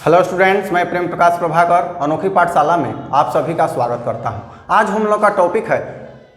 Hello students, मैं प्रेम प्रकाश प्रभाकर अनोखी पाठशाला में आप सभी का स्वागत करता हूं। आज हम लोग का टॉपिक है,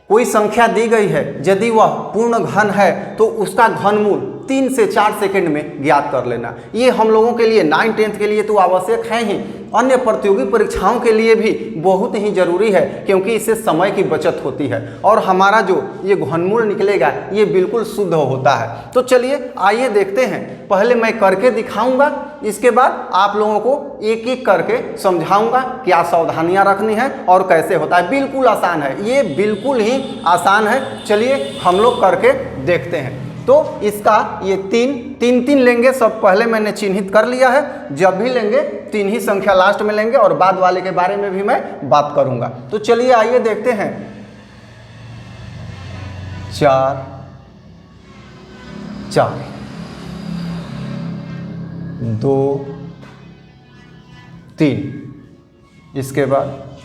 कोई संख्या दी गई है, यदि वह पूर्ण घन है तो उसका घनमूल 3 से 4 सेकंड में ज्ञात कर लेना। ये हम लोगों के लिए 9th 10th के लिए तो आवश्यक है ही, अन्य प्रतियोगी परीक्षाओं के लिए भी बहुत ही जरूरी है, क्योंकि इससे समय की बचत होती है और हमारा जो ये घनमूल निकलेगा ये बिल्कुल शुद्ध होता है। तो चलिए आइए देखते हैं। पहले मैं करके दिखाऊंगा, इसके बाद आप लोगों को एक एक करके समझाऊंगा क्या सावधानियां रखनी है और कैसे होता है। बिल्कुल आसान है, ये बिल्कुल ही आसान है। चलिए हम लोग करके देखते हैं। तो इसका ये तीन लेंगे, सब पहले मैंने चिन्हित कर लिया है। जब भी लेंगे 3 ही संख्या लास्ट में लेंगे और बाद वाले के बारे में भी मैं बात करूंगा। तो चलिए आइए देखते हैं। 4 4 2 3, इसके बाद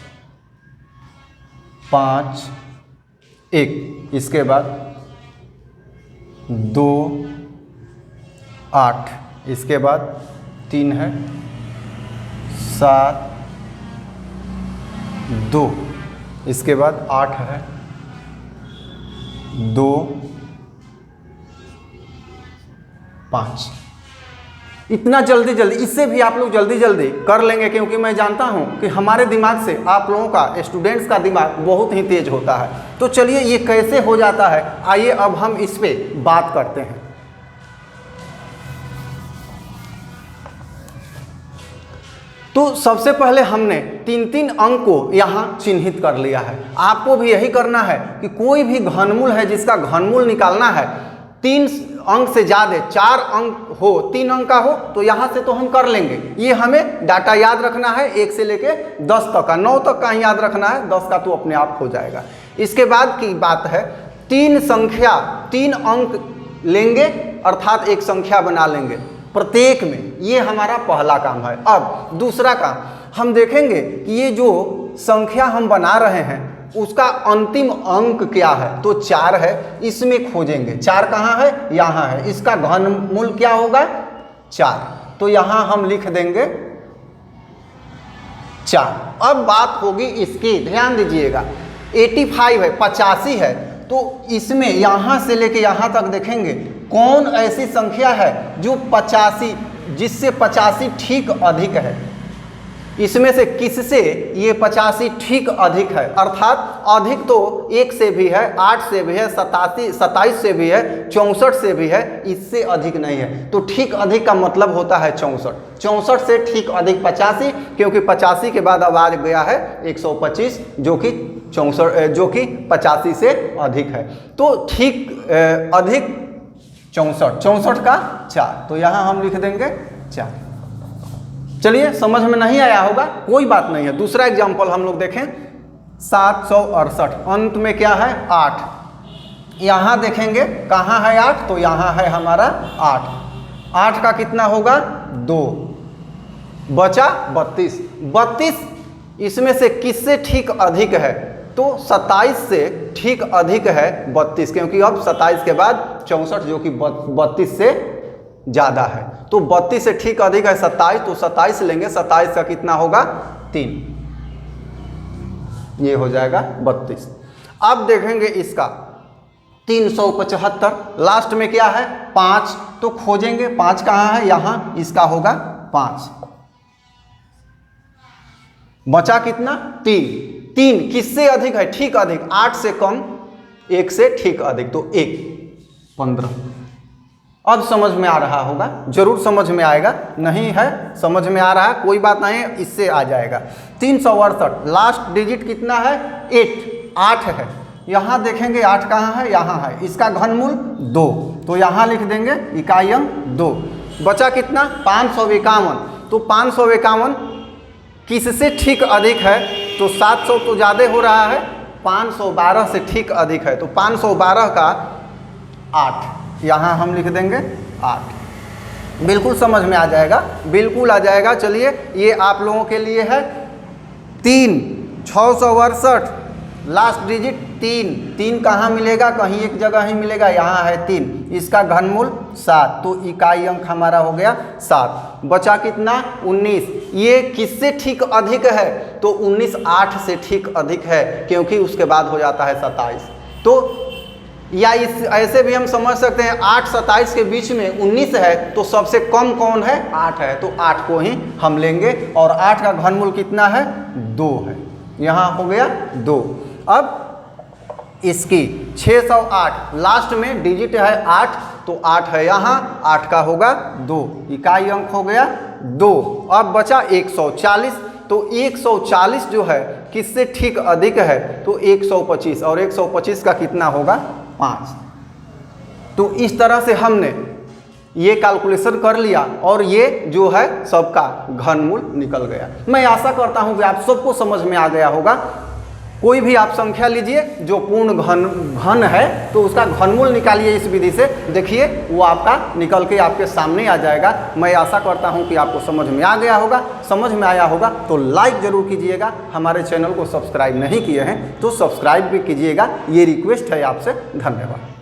5 1, इसके बाद 2 8, इसके बाद 3 है 7 2, इसके बाद 8 है 2 5। इतना जल्दी इससे भी आप लोग जल्दी कर लेंगे, क्योंकि मैं जानता हूं कि हमारे दिमाग से आप लोगों का, स्टूडेंट्स का दिमाग बहुत ही तेज होता है। तो चलिए ये कैसे हो जाता है, आइए अब हम इस पे बात करते हैं। तो सबसे पहले हमने 3 अंक को यहाँ चिन्हित कर लिया है। आपको भी यही करना है कि कोई भी घनमूल है जिसका घनमूल निकालना है 3 अंक से ज़्यादा, 4 अंक हो, 3 अंक का हो, तो यहाँ से तो हम कर लेंगे। ये हमें डाटा याद रखना है, 1 से लेके 10 तक का, 9 तक का ही याद रखना है, 10 का तो अपने आप हो जाएगा। इसके बाद की बात है, 3 संख्या 3 अंक लेंगे, अर्थात एक संख्या बना लेंगे प्रत्येक में। ये हमारा पहला काम है। अब दूसरा काम हम देखेंगे कि ये जो संख्या हम बना रहे हैं उसका अंतिम अंक क्या है, तो 4 है, इसमें खोजेंगे। 4 कहाँ है, यहाँ है। इसका घनमूल क्या होगा, 4, तो यहाँ हम लिख देंगे 4। अब बात होगी इसकी, ध्यान दीजिएगा। 85 है, 85 है, तो इसमें यहाँ से लेके यहाँ तक देखेंगे कौन ऐसी संख्या है जो 85, जिससे 85 ठीक अधिक है। इसमें से किससे ये 85 ठीक अधिक है, अर्थात अधिक तो 1 से भी है, 8 से भी है, 27 से भी है, 64 से भी है, इससे अधिक नहीं है। तो ठीक अधिक का मतलब होता है 64। 64 से ठीक अधिक 85, क्योंकि 85 के बाद अब आ गया है 125, जो कि 85 से अधिक है। तो ठीक अधिक 64 का 4, तो यहाँ हम लिख देंगे 4। चलिए, समझ में नहीं आया होगा, कोई बात नहीं है। दूसरा एग्जाम्पल हम लोग देखें। 768, अंत में क्या है, 8। यहाँ देखेंगे कहाँ है 8, तो यहाँ है हमारा 8। 8 का कितना होगा, 2, बचा 32। 32 इसमें से किससे ठीक अधिक है, तो 27 से ठीक अधिक है 32, क्योंकि अब 27 के बाद 64 जो कि 32 से ज़्यादा है। तो 32 से ठीक अधिक है 27, तो 27 लेंगे। 27 का कितना होगा, 3, ये हो जाएगा 32। अब देखेंगे इसका 375, लास्ट में क्या है, 5, तो खोजेंगे 5 कहाँ है, यहाँ, इसका होगा 5। बचा कितना, 3 किससे अधिक है, ठीक अधिक, 8 से कम, 1 से ठीक अधिक, तो 1, 15। अब समझ में आ रहा होगा, जरूर समझ में आएगा, नहीं है समझ में आ रहा है, कोई बात नहीं है, इससे आ जाएगा। 368, लास्ट डिजिट कितना है, 8 है। यहाँ देखेंगे 8 कहाँ है, यहाँ है। इसका घनमूल 2, तो यहाँ लिख देंगे इकाई अंक 2। बचा कितना, 551, तो 551 किससे ठीक अधिक है, तो 700 तो ज़्यादा हो रहा है, 512 से ठीक अधिक है, तो 512 का 8, यहाँ हम लिख देंगे 8। बिल्कुल समझ में आ जाएगा, बिल्कुल आ जाएगा। चलिए ये आप लोगों के लिए है 3 668 लास्ट डिजिट 3, 3 कहाँ मिलेगा, कहीं एक जगह ही मिलेगा, यहाँ है 3, इसका घनमूल 7, तो इकाई अंक हमारा हो गया 7। बचा कितना 19, ये किससे ठीक अधिक है, तो 19 8 से ठीक अधिक है, क्योंकि उसके बाद हो जाता है 27। तो या इस ऐसे भी हम समझ सकते हैं 8 27 के बीच में 19 है, तो सबसे कम कौन है, 8 है, तो 8 को ही हम लेंगे, और 8 का घनमूल कितना है, 2 है, यहाँ हो गया 2। अब इसकी 608, लास्ट में डिजिट है 8, तो 8 है यहाँ, 8 का होगा 2, इकाई अंक हो गया 2। अब बचा 140, तो 140 जो है किससे ठीक अधिक है, तो 125, और 125 का कितना होगा 5। तो इस तरह से हमने ये कैलकुलेशन कर लिया, और ये जो है सबका घनमूल निकल गया। मैं आशा करता हूँ कि आप सबको समझ में आ गया होगा। कोई भी आप संख्या लीजिए जो पूर्ण घन है, तो उसका घनमूल निकालिए इस विधि से, देखिए वो आपका निकल के आपके सामने आ जाएगा। मैं आशा करता हूं कि आपको समझ में आ गया होगा। समझ में आया होगा तो लाइक ज़रूर कीजिएगा। हमारे चैनल को सब्सक्राइब नहीं किए हैं तो सब्सक्राइब भी कीजिएगा, ये रिक्वेस्ट है आपसे। धन्यवाद।